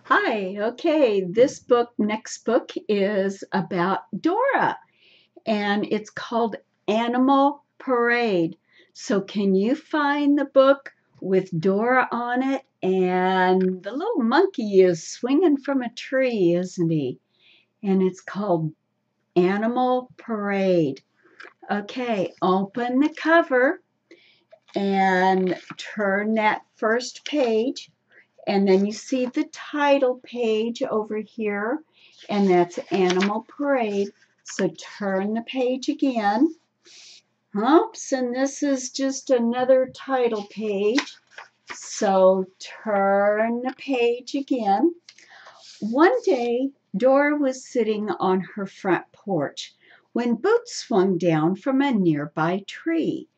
Hi, okay, next book is about Dora, and it's called Animal Parade. So, can you find the book with Dora on it? And the little monkey is swinging from a tree, isn't he? And it's called Animal Parade. Okay, open the cover and turn that first page. And then you see the title page over here, and that's Animal Parade. So turn the page again. Oops, and this is just another title page. So turn the page again. One day, Dora was sitting on her front porch when Boots swung down from a nearby tree.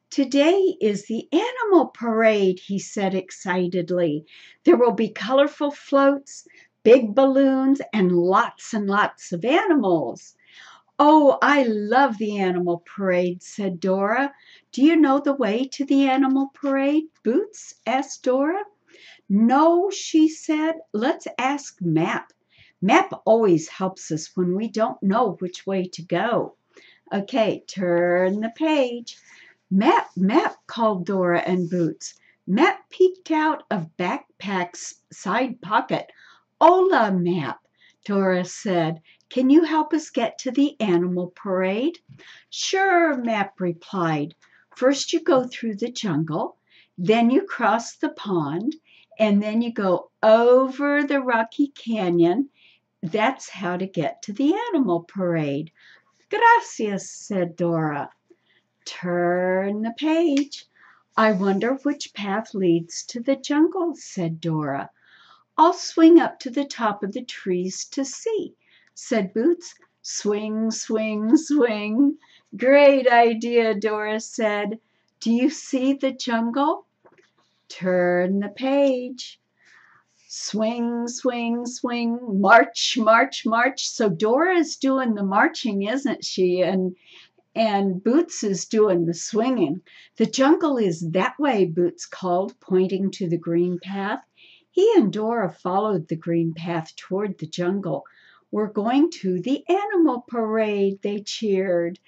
"Today is the animal parade," he said excitedly. "There will be colorful floats, big balloons, and lots of animals." "Oh, I love the animal parade," said Dora. "Do you know the way to the animal parade, Boots?" asked Dora. "No," she said. "Let's ask Map. Map always helps us when we don't know which way to go." Okay, turn the page. "Map, Map," called Dora and Boots. Map peeked out of Backpack's side pocket. "Hola, Map," Dora said. "Can you help us get to the animal parade?" "Sure," Map replied. "First you go through the jungle, then you cross the pond, and then you go over the rocky canyon. That's how to get to the animal parade." "Gracias," said Dora. Turn the page. "I wonder which path leads to the jungle," said Dora. "I'll swing up to the top of the trees to see," said Boots. "Swing, swing, swing." "Great idea," Dora said. "Do you see the jungle?" Turn the page. Swing, swing, swing, march, march, march. So Dora's doing the marching, isn't she? And Boots is doing the swinging. "The jungle is that way," Boots called, pointing to the green path. He and Dora followed the green path toward the jungle. "We're going to the animal parade," they cheered.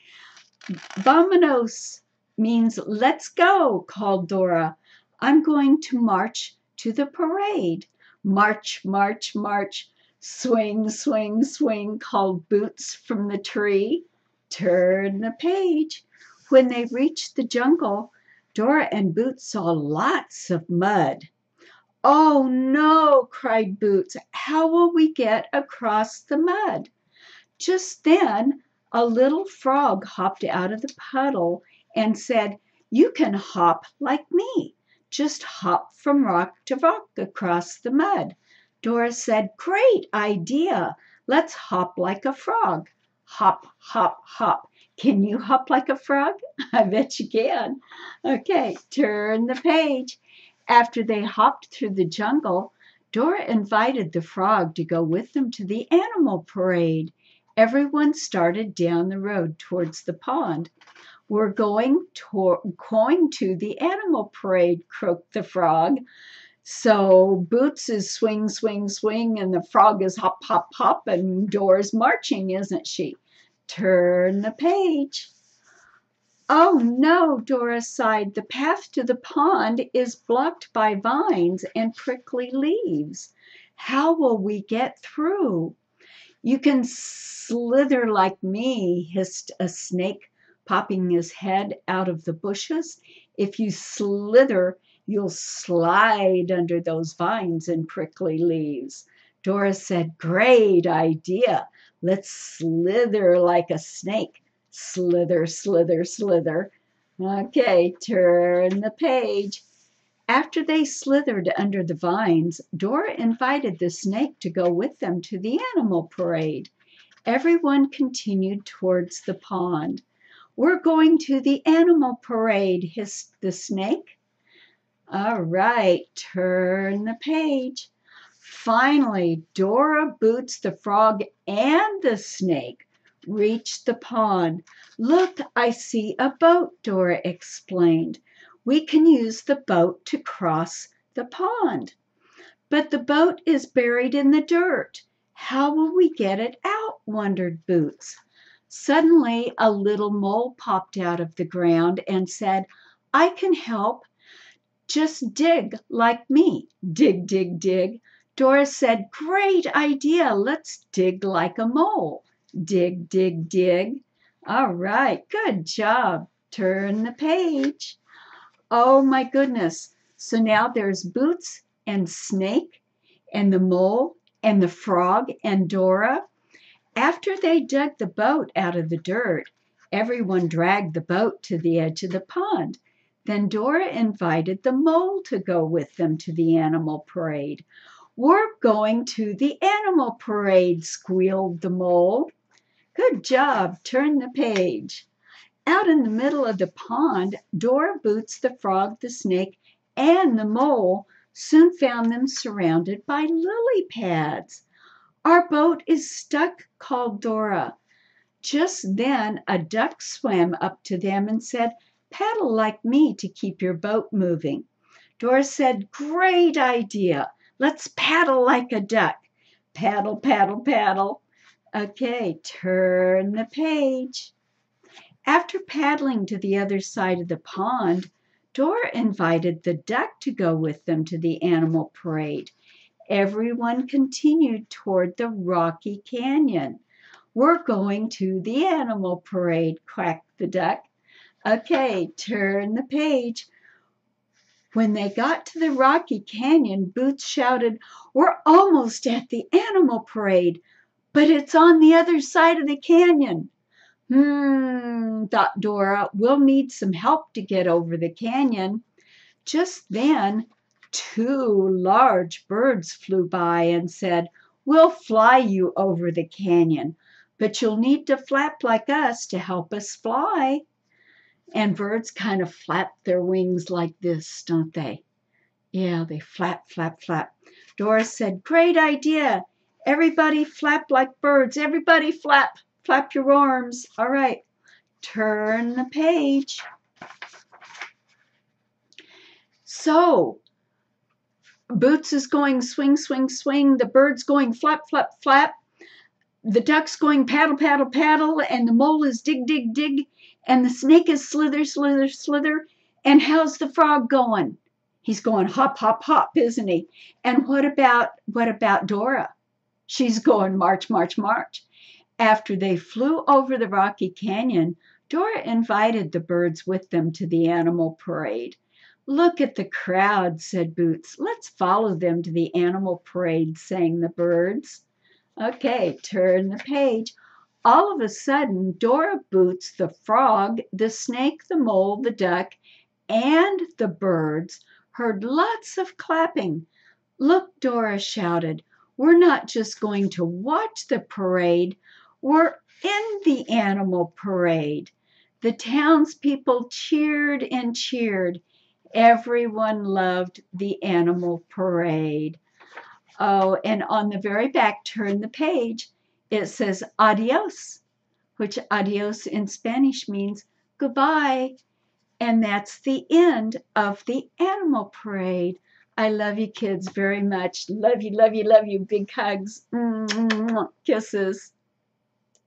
"Vamonos" means let's go, called Dora. "I'm going to march to the parade." "March, march, march." "Swing, swing, swing," called Boots from the tree. Turn the page. When they reached the jungle, Dora and Boots saw lots of mud. "Oh no," cried Boots. "How will we get across the mud?" Just then a little frog hopped out of the puddle and said, "You can hop like me. Just hop from rock to rock across the mud." Dora said, "Great idea. Let's hop like a frog." Hop, hop, hop. Can you hop like a frog? I bet you can. Okay, turn the page. After they hopped through the jungle, Dora invited the frog to go with them to the animal parade. Everyone started down the road towards the pond. "We're going to the animal parade," croaked the frog. So Boots is swing, swing, swing, and the frog is hop, hop, hop, and Dora's marching, isn't she? Turn the page. "Oh no," Dora sighed. "The path to the pond is blocked by vines and prickly leaves. How will we get through?" "You can slither like me," hissed a snake, popping his head out of the bushes. "If you slither, you'll slide under those vines and prickly leaves." Dora said, "Great idea. Let's slither like a snake. Slither, slither, slither." Okay, turn the page. After they slithered under the vines, Dora invited the snake to go with them to the animal parade. Everyone continued towards the pond. "We're going to the animal parade," hissed the snake. All right, turn the page. Finally, Dora, Boots, the frog, and the snake reached the pond. "Look, I see a boat," Dora explained. "We can use the boat to cross the pond." But the boat is buried in the dirt. How will we get it out? Wondered Boots. Suddenly, a little mole popped out of the ground and said, I can help. Just dig like me. Dig, dig, dig. Dora said, great idea. Let's dig like a mole. Dig, dig, dig. All right, good job. Turn the page. Oh my goodness. So now there's Boots and Snake and the mole and the frog and Dora. After they dug the boat out of the dirt, everyone dragged the boat to the edge of the pond. Then Dora invited the mole to go with them to the animal parade. We're going to the animal parade, squealed the mole. Good job. Turn the page. Out in the middle of the pond, Dora, Boots, the frog, the snake, and the mole soon found them surrounded by lily pads. Our boat is stuck, called Dora. Just then, a duck swam up to them and said, paddle like me to keep your boat moving. Dora said, great idea. Let's paddle like a duck. Paddle, paddle, paddle. Okay, turn the page. After paddling to the other side of the pond, Dora invited the duck to go with them to the animal parade. Everyone continued toward the rocky canyon. We're going to the animal parade, quacked the duck. Okay, turn the page. When they got to the rocky canyon, Boots shouted, we're almost at the animal parade, but it's on the other side of the canyon. Thought Dora, we'll need some help to get over the canyon. Just then, 2 large birds flew by and said, we'll fly you over the canyon, but you'll need to flap like us to help us fly. And birds kind of flap their wings like this, don't they? Yeah, they flap, flap, flap. Dora said, great idea. Everybody flap like birds. Everybody flap. Flap your arms. All right. Turn the page. So, Boots is going swing, swing, swing. The bird's going flap, flap, flap. The duck's going paddle, paddle, paddle. And the mole is dig, dig, dig. And the snake is slither, slither, slither. And how's the frog going? He's going hop, hop, hop, isn't he? And what about Dora? She's going march, march, march. After they flew over the rocky canyon, Dora invited the birds with them to the animal parade. Look at the crowd, said Boots. Let's follow them to the animal parade, sang the birds. Okay, turn the page. All of a sudden, Dora, Boots, the frog, the snake, the mole, the duck, and the birds heard lots of clapping. Look, Dora shouted, we're not just going to watch the parade, we're in the animal parade. The townspeople cheered and cheered. Everyone loved the animal parade. Oh, and on the very back, turn the page, it says adios, which adios in Spanish means goodbye. And that's the end of the animal parade. I love you kids very much. Love you, love you, love you. Big hugs. Kisses.